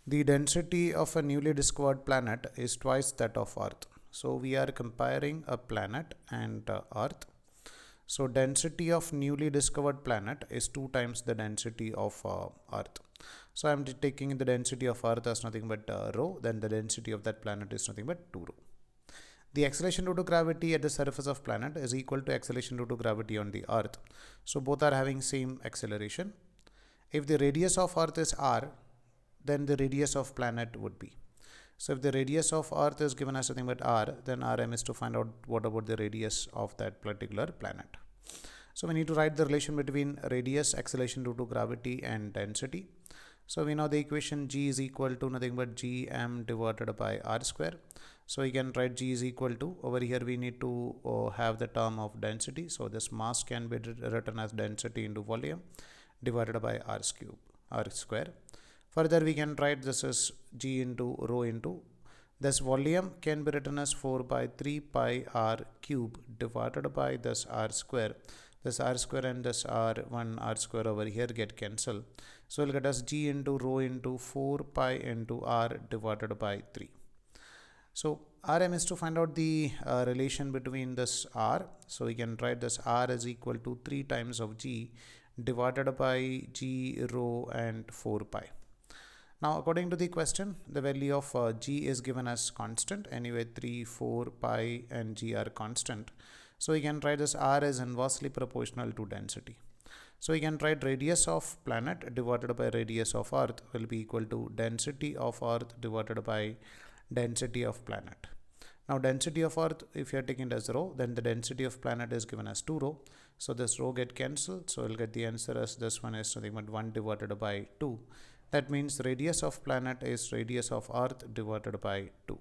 The density of a newly discovered planet is twice that of Earth. So we are comparing a planet and Earth. So density of newly discovered planet is 2 times the density of Earth. So I'm taking the density of Earth as nothing but rho, then the density of that planet is nothing but 2 rho. The acceleration due to gravity at the surface of planet is equal to acceleration due to gravity on the Earth. So both are having same acceleration. If the radius of Earth is r, then the radius of planet would be. So if the radius of Earth is given as something but r, then Rm is to find out what about the radius of that particular planet. So we need to write the relation between radius, acceleration due to gravity, and density. So we know the equation G is equal to nothing but Gm divided by r square. So we can write G is equal to, over here we need to have the term of density. So this mass can be written as density into volume divided by r square. Further we can write this as G into rho into this volume can be written as 4 by 3 pi r cube divided by this r square. This r square and this r square over here get cancelled. So we'll get as G into rho into 4 pi into r divided by 3. So Rm is to find out the relation between this r. So we can write this r is equal to 3 times of G divided by G rho and 4 pi. Now according to the question, the value of G is given as constant. Anyway, 3, 4, pi and G are constant. So we can write this R is inversely proportional to density. So we can write radius of planet divided by radius of Earth will be equal to density of Earth divided by density of planet. Now density of Earth, if you are taking it as rho, then the density of planet is given as 2 rho. So this rho get cancelled. So we'll get the answer as this one is nothing but 1 divided by 2. That means radius of planet is radius of Earth divided by 2.